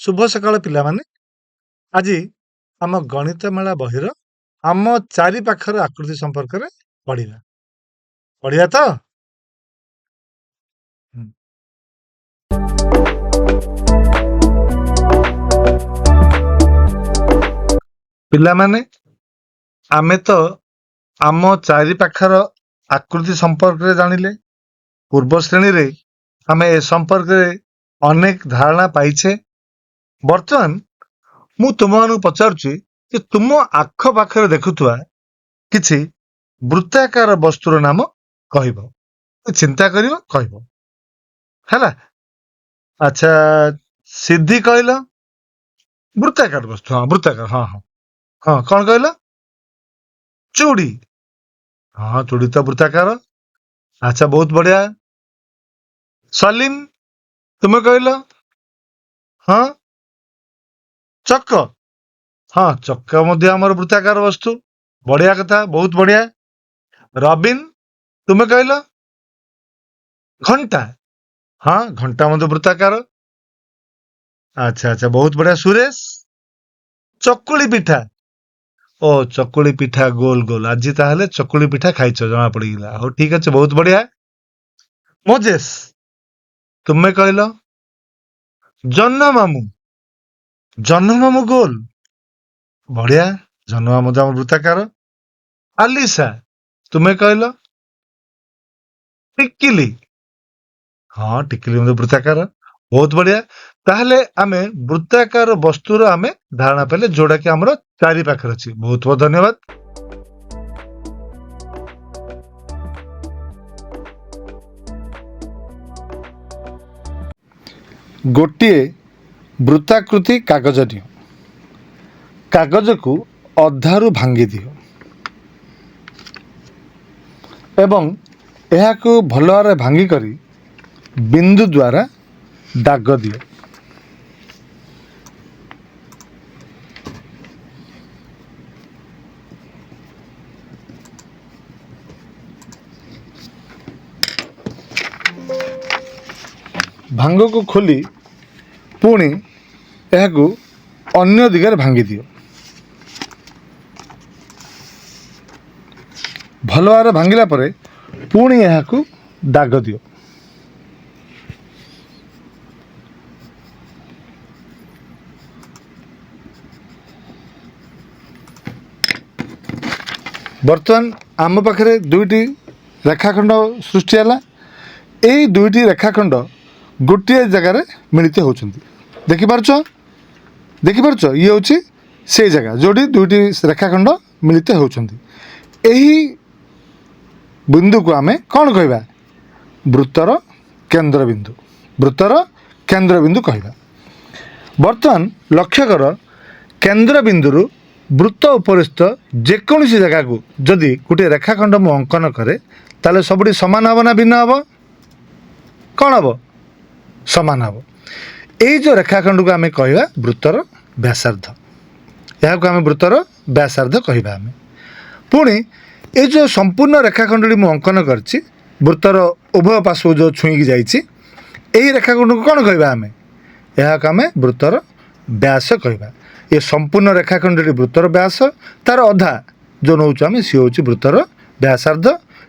शुभ सकाळ पिलामाने आजी आम गणितमेला बहिर आम चारि पाखर आकृति संपर्क रे पढ़िबा पढ़िया तो हम्म। पिलामाने आमे तो आम चारि पाखर आकृति संपर्क रे जानिले पूर्व श्रेणी रे आमे ए संपर्क रे अनेक धारणा पाइछे बर्तमान मु तुमମାନଙ୍କୁ ପଚାରୁଛି ଯେ ତୁମ ଆଖ ପାଖରେ ଦେଖୁଥିବା କିଛି ବୃତ୍ତାକାର ବସ୍ତୁର ନାମ କହିବ ଚିନ୍ତା କରିବ କହିବ ହେଲା ଆଚ୍ଛା ସିଦ୍ଧି କହିଲ ବୃତ୍ତାକାର ବସ୍ତୁ ହଁ ବୃତ୍ତାକାର ହଁ ହଁ ହଁ କଣ କହିଲ ଚୁଡ଼ି ହଁ ଚୁଡ଼ି ତ ବୃତ୍ତାକାର ଆଚ୍ଛା ବହୁତ ବଢିଆ ସଲିମ ତୁମେ କହିଲ ହଁ ଚକ ହଁ ଚକ ମଧ୍ୟ ଆମର ବୃତ୍ତାକାର ବସ୍ତୁ ବଢିଆ କଥା ବହୁତ ବଢିଆ ରବିନ ତୁମେ କହିଲ ଘଣ୍ଟା ହଁ ଘଣ୍ଟା ମଧ୍ୟ ବୃତ୍ତାକାର ଆଚ୍ଛା ଆଚ୍ଛା ବହୁତ ବଢିଆ ସୁରେଶ ଚକୁଳି ପିଠା ଓ ଚକୁଳି ପିଠା ଗୋଲ ଗୋଲ ଆଜି ତାହେଲେ ଚକୁଳି ପିଠା ଖାଇଛ ଜଣା ପଡିଗଲା ହଉ ଠିକ ଅଛି ବହୁତ ବଢିଆ ମୋଜେସ୍ ତୁମେ କହିଲ ଜହ୍ନ ମାମୁଁ ଗୋଲ ବଢିଆ ଜହ୍ନ ମାମୁଁ ତ ଆମର ବୃତ୍ତାକାର ଆଲିସା ତୁମେ କହିଲ ଟିକିଲି ହଁ ଟିକିଲି ମଧ୍ୟ ବୃତ୍ତାକାର ବହୁତ ବଢିଆ ତାହେଲେ ଆମେ ବୃତ୍ତାକାର ବସ୍ତୁର ଆମେ ଧାରଣା ପାଇଲେ ଯୋଉଟା କି ଆମର ଚାରି ପାଖରେ ଅଛି ବହୁତ ବହୁତ ଧନ୍ୟବାଦ ଗୋଟିଏ ବୃତ୍ତାକୃତି କାଗଜ ନିଅ କାଗଜକୁ ଅଧାରୁ ଭାଙ୍ଗି ଦିଅ ଏବଂ ଏହାକୁ ଭଲ ଭାବରେ ଭାଙ୍ଗି କରି ବିନ୍ଦୁ ଦ୍ୱାରା ଦାଗ ଦିଅ ଭାଙ୍ଗକୁ ଖୋଲି ପୁଣି ଏହାକୁ ଅନ୍ୟ ଦିଗରେ ଭାଙ୍ଗି ଦିଅ ଭଲ ଭାବରେ ଭାଙ୍ଗିଲା ପରେ ପୁଣି ଏହାକୁ ଦାଗ ଦିଅ ବର୍ତ୍ତମାନ ଆମ ପାଖରେ ଦୁଇଟି ରେଖାଖଣ୍ଡ ସୃଷ୍ଟି ହେଲା ଏହି ଦୁଇଟି ରେଖାଖଣ୍ଡ ଗୋଟିଏ ଜାଗାରେ ମିଳିତ ହେଉଛନ୍ତି ଦେଖିପାରୁଛ ଇଏ ହେଉଛି ସେଇ ଜାଗା ଯେଉଁଠି ଦୁଇଟି ରେଖାଖଣ୍ଡ ମିଳିତ ହେଉଛନ୍ତି ଏହି ବିନ୍ଦୁକୁ ଆମେ କ'ଣ କହିବା ବୃତ୍ତର କେନ୍ଦ୍ରବିନ୍ଦୁ କହିବା ବର୍ତ୍ତମାନ ଲକ୍ଷ୍ୟ କର କେନ୍ଦ୍ରବିନ୍ଦୁରୁ ବୃତ୍ତ ଉପରିସ୍ଥ ଯେକୌଣସି ଜାଗାକୁ ଯଦି ଗୋଟିଏ ରେଖାଖଣ୍ଡ ମୁଁ ଅଙ୍କନ କରେ ତାହେଲେ ସବୁଠି ସମାନ ହେବ ନା ଭିନ୍ନ ହେବ କ'ଣ ହେବ ସମାନ ହେବ ଏଇ ଯେଉଁ ରେଖାଖଣ୍ଡକୁ ଆମେ କହିବା ବୃତ୍ତର ବ୍ୟାସାର୍ଦ୍ଧ ଏହାକୁ ଆମେ ବୃତ୍ତର ବ୍ୟାସାର୍ଦ୍ଧ କହିବା ଆମେ ପୁଣି এই ଯେଉଁ ସମ୍ପୂର୍ଣ୍ଣ ରେଖାଖଣ୍ଡଟି ମୁଁ ଅଙ୍କନ କରିଛି ବୃତ୍ତର ଉଭୟ ପାର୍ଶ୍ୱକୁ ଯେଉଁ ଛୁଇଁକି ଯାଇଛି ଏହି ରେଖାଖଣ୍ଡକୁ କ'ଣ କହିବା ଆମେ ଏହାକୁ ଆମେ ବୃତ୍ତର ବ୍ୟାସ କହିବା ଏ ସମ୍ପୂର୍ଣ୍ଣ ରେଖାଖଣ୍ଡଟି ବୃତ୍ତର ବ୍ୟାସ ତାର ଅଧା ଯେଉଁ ନେଉଛୁ ଆମେ ସିଏ ହେଉଛି ବୃତ୍ତର ବ୍ୟାସାର୍ଦ୍ଧ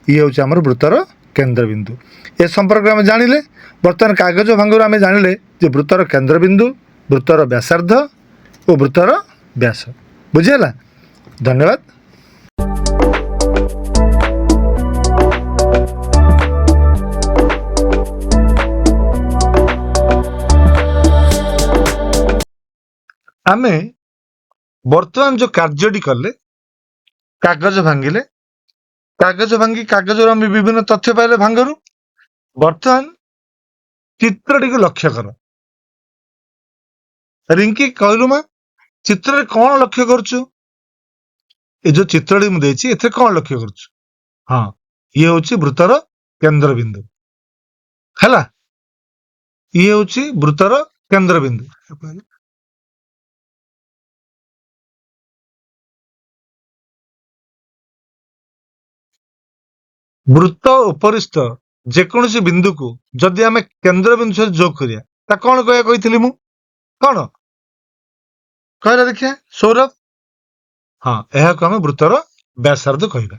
ଇଏ ହେଉଛି ଆମର ବୃତ୍ତର କେନ୍ଦ୍ରବିନ୍ଦୁ ଏ ସମ୍ପର୍କରେ ଆମେ ଜାଣିଲେ ବର୍ତ୍ତମାନ କାଗଜ ଭାଙ୍ଗରୁ ଆମେ ଜାଣିଲେ ଯେ ବୃତ୍ତର କେନ୍ଦ୍ରବିନ୍ଦୁ ବୃତ୍ତର ବ୍ୟାସାର୍ଦ୍ଧ ଓ ବୃତ୍ତର ବ୍ୟାସ ବୁଝିହେଲା ଧନ୍ୟବାଦ ଆମେ ବର୍ତ୍ତମାନ ଯୋଉ କାର୍ଯ୍ୟଟି କଲେ କାଗଜ ଭାଙ୍ଗିଲେ କାଗଜ ଭାଙ୍ଗି କାଗଜରୁ ଆମେ ବିଭିନ୍ନ ତଥ୍ୟ ପାଇଲେ ଭାଙ୍ଗରୁ ବର୍ତ୍ତମାନ ଚିତ୍ରଟିକୁ ଲକ୍ଷ୍ୟ କର ରିଙ୍କି କହିଲୁ ମା ଚିତ୍ରରେ କ'ଣ ଲକ୍ଷ୍ୟ କରୁଛୁ ଏ ଯୋଉ ଚିତ୍ରଟି ମୁଁ ଦେଇଛି ଏଥିରେ କ'ଣ ଲକ୍ଷ୍ୟ କରୁଛୁ ହଁ ଇଏ ହେଉଛି ବୃତ୍ତର କେନ୍ଦ୍ରବିନ୍ଦୁ ହେଲା ଇଏ ହେଉଛି ବୃତ୍ତର କେନ୍ଦ୍ରବିନ୍ଦୁ ବୃତ୍ତ ଉପରିସ୍ଥ ଯେକୌଣସି ବିନ୍ଦୁକୁ ଯଦି ଆମେ କେନ୍ଦ୍ରବିନ୍ଦୁ ସହିତ ଯୋଗ କରିବା ତା କ'ଣ କହିବା କହିଥିଲି ମୁଁ କ'ଣ କହିଲା ଦେଖିଆ ସୌରଭ। ହଁ, ଏହାକୁ ଆମେ ବୃତ୍ତର ବ୍ୟାସାର୍ଦ୍ଧ କହିବା।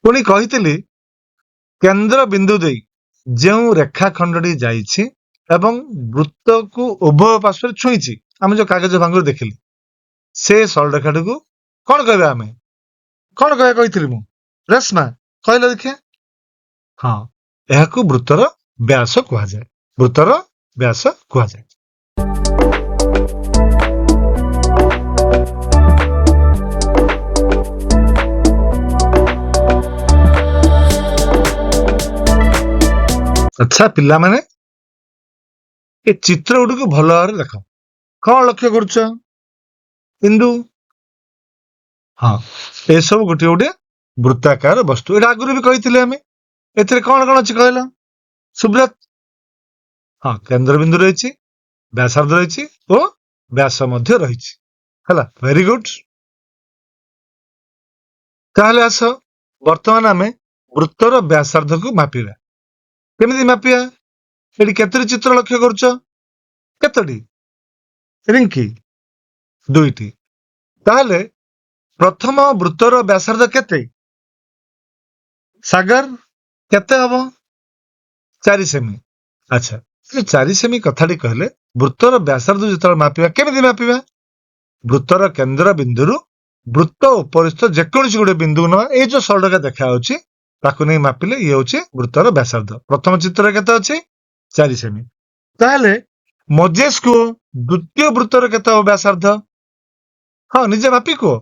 ପୁଣି କହିଥିଲି କେନ୍ଦ୍ର ବିନ୍ଦୁ ଦେଇ ଯେଉଁ ରେଖାଖଣ୍ଡଟି ଯାଇଛି ଏବଂ ବୃତ୍ତକୁ ଉଭୟ ପାର୍ଶ୍ୱରେ ଛୁଇଁଛି, ଆମେ ଯୋଉ କାଗଜ ଭାଙ୍ଗରୁ ଦେଖିଲି, ସେ ସରଳରେଖାଟିକୁ କଣ କହିବା ଆମେ? କଣ କହିବା କହିଥିଲି ମୁଁ? ରେଶ୍ମା, କହିଲ ଦେଖିଆ। ହଁ, ଏହାକୁ ବୃତ୍ତର ବ୍ୟାସ କୁହାଯାଏ। ବୃତ୍ତର ବ୍ୟାସ କୁହାଯାଏ। ଆଚ୍ଛା ପିଲାମାନେ, ଏ ଚିତ୍ର ଗୁଡ଼ିକୁ ଭଲ ଭାବରେ ଦେଖ। କଣ ଲକ୍ଷ୍ୟ କରୁଛ? ଇନ୍ଦୁ? ହଁ, ଏସବୁ ଗୋଟିଏ ଗୋଟିଏ ବୃତ୍ତାକାର ବସ୍ତୁ। ଏଇଟା ଆଗରୁ ବି କହିଥିଲେ ଆମେ। ଏଥିରେ କଣ କଣ ଅଛି କହିଲ? ସୁବ୍ରତ? ହଁ, କେନ୍ଦ୍ରବିନ୍ଦୁ ରହିଛି, ବ୍ୟାସାର୍ଦ୍ଧ ରହିଛି ଓ ବ୍ୟାସ ମଧ୍ୟ ରହିଛି। ହେଲା, ଭେରି ଗୁଡ। ତାହେଲେ ଆସ ବର୍ତ୍ତମାନ ଆମେ ବୃତ୍ତର ବ୍ୟାସାର୍ଦ୍ଧକୁ ମାପିବା। କେମିତି ମାପିବା? ଏଠି କେତୋଟି ଚିତ୍ର ଲକ୍ଷ୍ୟ କରୁଛ? କେତୋଟି? ରିଙ୍କି? 2ଟି। ତାହେଲେ ପ୍ରଥମ ବୃତ୍ତର ବ୍ୟାସାର୍ଦ୍ଧ କେତେ? ସାଗର, କେତେ ହବ? 4 ସେମି। ଆଚ୍ଛା, 4 ସେମି କଥାଟି କହିଲେ ବୃତ୍ତର ବ୍ୟାସାର୍ଦ୍ଧ ଯେତେବେଳେ ମାପିବା, କେମିତି ମାପିବା? ବୃତ୍ତର କେନ୍ଦ୍ର ବିନ୍ଦୁରୁ ବୃତ୍ତ ଉପରିସ୍ଥ ଯେକୌଣସି ଗୋଟେ ବିନ୍ଦୁ ନେବା। ଏଇ ଯୋଉ ସରଳରେଖା ଦେଖାଯାଉଛି ତାକୁ ନେଇ ମାପିଲେ ଇଏ ହଉଛି ବୃତ୍ତର ବ୍ୟାସାର୍ଦ୍ଧ। ପ୍ରଥମ ଚିତ୍ରରେ କେତେ ଅଛି? 4 ସେମି। ତାହେଲେ ମଜେସ୍ କୁହ, ଦ୍ୱିତୀୟ ବୃତ୍ତର କେତେ ହବ ବ୍ୟାସାର୍ଦ୍ଧ? ହଁ, ନିଜେ ମାପି କୁହ।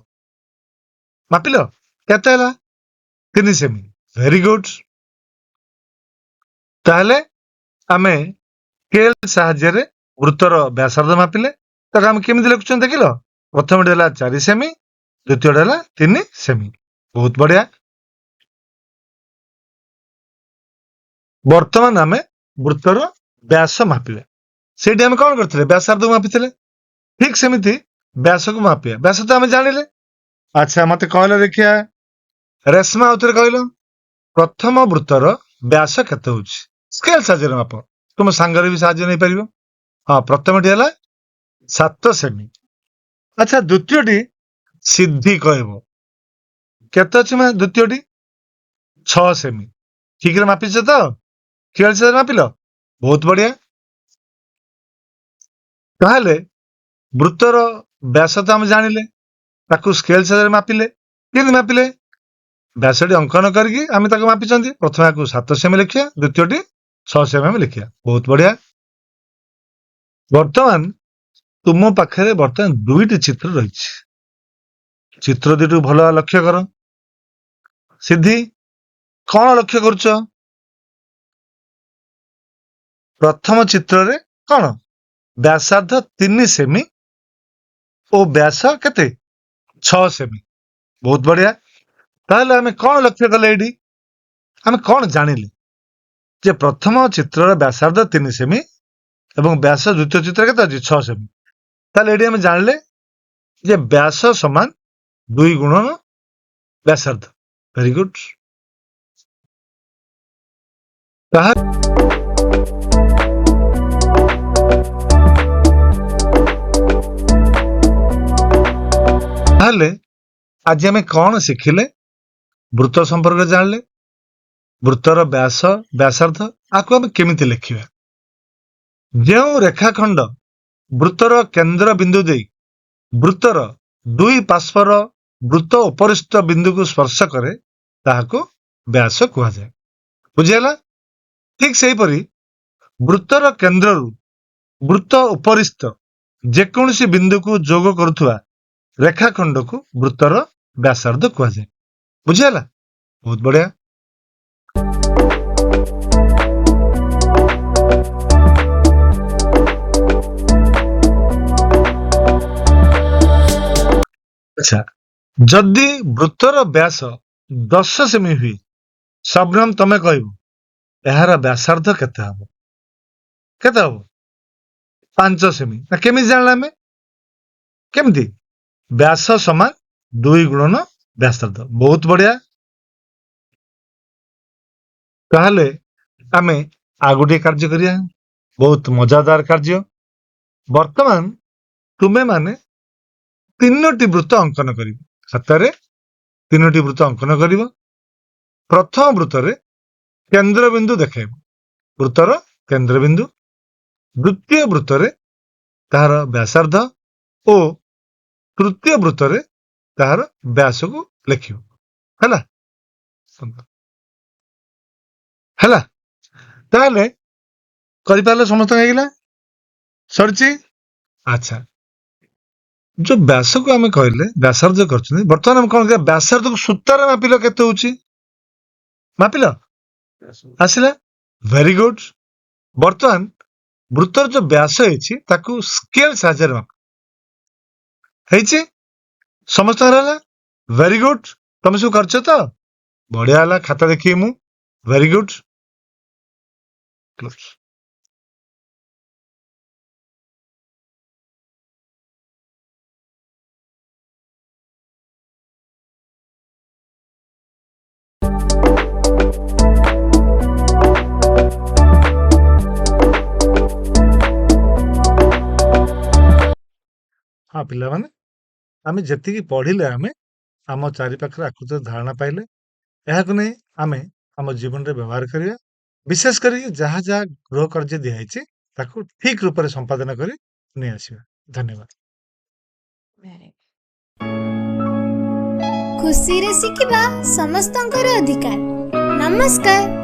ମାପିଲ? କେତେ ହେଲା? 3 ସେମି। Very good. ତାହେଲେ ଆମେ ସ୍କେଲ ସାହାଯ୍ୟରେ ବୃତ୍ତର ବ୍ୟାସାର୍ଦ୍ଧ ମାପିଲେ। ତାକୁ ଆମେ କେମିତି ଲେଖୁଛନ୍ତି ଦେଖିଲ? ପ୍ରଥମଟି ହେଲା 4 ସେମି, ଦ୍ୱିତୀୟଟି ହେଲା 3 ସେମି। ବହୁତ ବଢିଆ। ବର୍ତ୍ତମାନ ଆମେ ବୃତ୍ତର ବ୍ୟାସ ମାପିବା। ସେଇଠି ଆମେ କଣ କରିଥିଲେ? ବ୍ୟାସାର୍ଦ୍ଧକୁ ମାପିଥିଲେ। ଠିକ ସେମିତି ବ୍ୟାସକୁ ମାପିବା। ବ୍ୟାସ ତ ଆମେ ଜାଣିଲେ। ଆଚ୍ଛା, ମତେ କହିଲ ଦେଖିଆ, ରେଶ୍ମା ଆଉଥରେ କହିଲ, ପ୍ରଥମ ବୃତ୍ତର ବ୍ୟାସ କେତେ ହଉଛି? ସ୍କେଲ ସାହାଯ୍ୟରେ ମାପ। ତୁମ ସାଙ୍ଗରେ ବି ସାହାଯ୍ୟ ନେଇପାରିବ। ହଁ, ପ୍ରଥମଟି ହେଲା 7 ସେମି। ଆଚ୍ଛା, ଦ୍ୱିତୀୟଟି ସିଦ୍ଧି କହିବ। କେତେ ଅଛି ମା ଦ୍ୱିତୀୟଟି? 6 ସେମି। ଠିକରେ ମାପିଛ ତ? ସ୍କେଲ ସାହାଯ୍ୟରେ ମାପିଲ? ବହୁତ ବଢିଆ। ତାହେଲେ ବୃତ୍ତର ବ୍ୟାସ ତ ଆମେ ଜାଣିଲେ, ତାକୁ ସ୍କେଲ ସାହାଯ୍ୟରେ ମାପିଲେ। କେମିତି ମାପିଲେ? ବ୍ୟାସଟି ଅଙ୍କନ କରିକି ଆମେ ତାକୁ ମାପିଛନ୍ତି। ପ୍ରଥମେ ଆକୁ 7 ସେମି ଲେଖିବା, ଦ୍ୱିତୀୟଟି 6 ସେମି ଆମେ ଲେଖିବା। ବହୁତ ବଢିଆ। ବର୍ତ୍ତମାନ ତୁମ ପାଖରେ ବର୍ତ୍ତମାନ 2ଟି ଚିତ୍ର ରହିଛି। ଚିତ୍ର ଦୁଇଟିକୁ ଭଲ ଭାବେ ଲକ୍ଷ୍ୟ କର। ସିଦ୍ଧି, କଣ ଲକ୍ଷ୍ୟ କରୁଛ? ପ୍ରଥମ ଚିତ୍ରରେ କଣ? ବ୍ୟାସାର୍ଦ୍ଧ 3 ସେମି ଓ ବ୍ୟାସ କେତେ? 6 ସେମି। ବହୁତ ବଢିଆ। ତାହେଲେ ଆମେ କଣ ଲକ୍ଷ୍ୟ କଲେ ଏଇଠି? ଆମେ କଣ ଜାଣିଲେ? ଯେ ପ୍ରଥମ ଚିତ୍ରର ବ୍ୟାସାର୍ଦ୍ଧ 3 ସେମି ଏବଂ ବ୍ୟାସ ଦ୍ୱିତୀୟ ଚିତ୍ର କେତେ ଅଛି? 6 ସେମି। ତାହେଲେ ଏଠି ଆମେ ଜାଣିଲେ ଯେ ବ୍ୟାସ ସମାନ 2 ଗୁଣନ ବ୍ୟାସାର୍ଦ୍ଧ। Very good. ତାହେଲେ ଆଜି ଆମେ କଣ ଶିଖିଲେ? ବୃତ୍ତ ସମ୍ପର୍କରେ ଜାଣିଲେ, ବୃତ୍ତର ବ୍ୟାସ, ବ୍ୟାସାର୍ଦ୍ଧ, ଆକୁ ଆମେ କେମିତି ଲେଖିବା? ଯେଉଁ ରେଖାଖଣ୍ଡ ବୃତ୍ତର କେନ୍ଦ୍ର ବିନ୍ଦୁ ଦେଇ ବୃତ୍ତର 2 ପାର୍ଶ୍ୱର ବୃତ୍ତ ଉପରିସ୍ଥ ବିନ୍ଦୁକୁ ସ୍ପର୍ଶ କରେ ତାହାକୁ ବ୍ୟାସ କୁହାଯାଏ। ବୁଝିହେଲା? ଠିକ ସେହିପରି ବୃତ୍ତର କେନ୍ଦ୍ରରୁ ବୃତ୍ତ ଉପରିସ୍ଥ ଯେକୌଣସି ବିନ୍ଦୁକୁ ଯୋଗ କରୁଥିବା ରେଖାଖଣ୍ଡକୁ ବୃତ୍ତର ବ୍ୟାସାର୍ଦ୍ଧ କୁହାଯାଏ। ବୁଝିହେଲା? ବହୁତ ବଢିଆ। ଆଚ୍ଛା, ଯଦି ବୃତ୍ତର ବ୍ୟାସ 10 ସେମି ହୁଏ, ଶବନମ ତମେ କହିବ ଏହାର ବ୍ୟାସାର୍ଦ୍ଧ କେତେ ହବ? କେତେ ହବ? 5 ସେମି। ନା କେମିତି ଜାଣିଲେ ଆମେ? କେମିତି? ବ୍ୟାସ ସମାନ 2 ଗୁଣନ ବ୍ୟାସାର୍ଧ। ବହୁତ ବଢିଆ। ତାହେଲେ ଆମେ ଆଉ ଗୋଟିଏ କାର୍ଯ୍ୟ କରିବା, ବହୁତ ମଜାଦାର କାର୍ଯ୍ୟ। ବର୍ତ୍ତମାନ ତୁମେ ମାନେ 3ଟି ବୃତ୍ତ ଅଙ୍କନ କରିବ। ଖାତାରେ 3ଟି ବୃତ୍ତ ଅଙ୍କନ କରିବ। ପ୍ରଥମ ବୃତ୍ତରେ କେନ୍ଦ୍ରବିନ୍ଦୁ ଦେଖାଇବ, ବୃତ୍ତର କେନ୍ଦ୍ରବିନ୍ଦୁ। ଦ୍ୱିତୀୟ ବୃତ୍ତରେ ତାହାର ବ୍ୟାସାର୍ଧ ଓ ତୃତୀୟ ବୃତ୍ତରେ ତାହାର ବ୍ୟାସକୁ ଲେଖିବ। ହେଲା ହେଲା ତାହେଲେ କରିପାରିଲେ, ସମସ୍ତଙ୍କ ହେଇଗଲା, ସରିଛି। ଆଚ୍ଛା, ଯୋଉ ବ୍ୟାସକୁ ଆମେ କହିଲେ ବ୍ୟାସାର୍ଧ କରୁଛନ୍ତି, ବର୍ତ୍ତମାନ ଆମେ କଣ କରିବା, ବ୍ୟାସାର୍ଧକୁ ସୂତାରେ ମାପିଲ କେତେ ହଉଛି, ମାପିଲ, ଆସିଲା, ଭେରି ଗୁଡ। ବର୍ତ୍ତମାନ ବୃତ୍ତର ଯୋଉ ବ୍ୟାସ ହେଇଛି ତାକୁ ସ୍କେଲ ସାହାଯ୍ୟରେ ମାପ, ହେଇଛି, ସମସ୍ତଙ୍କର ହେଲା, ଭେରି ଗୁଡ। ତମେ ସବୁ କରିଛ ତ, ବଢିଆ ହେଲା। ଖାତା ଦେଖିବି ମୁଁ, ଭେରି ଗୁଡ। ହଁ ପିଲାମାନେ, ଆମେ ଯେତିକି ପଢିଲେ ଆମେ ଆମ ଚାରିପାଖରେ ଆକୃତିର ଧାରଣା ପାଇଲେ, ଏହାକୁ ନେଇ ଆମେ ଆମ ଜୀବନରେ ବ୍ୟବହାର କରିବା। ବିଶେଷ କରି ଯାହା ଯାହା ଗୃହ କାର୍ଯ୍ୟ ଦିଆହେଇଛି ତାକୁ ଠିକ ରୂପରେ ସମ୍ପାଦନ କରି ନେଇ ଆସିବା। ଧନ୍ୟବାଦ। ଖୁସିରେ ଶିଖିବା ସମସ୍ତଙ୍କର ଅଧିକାର। ନମସ୍କାର।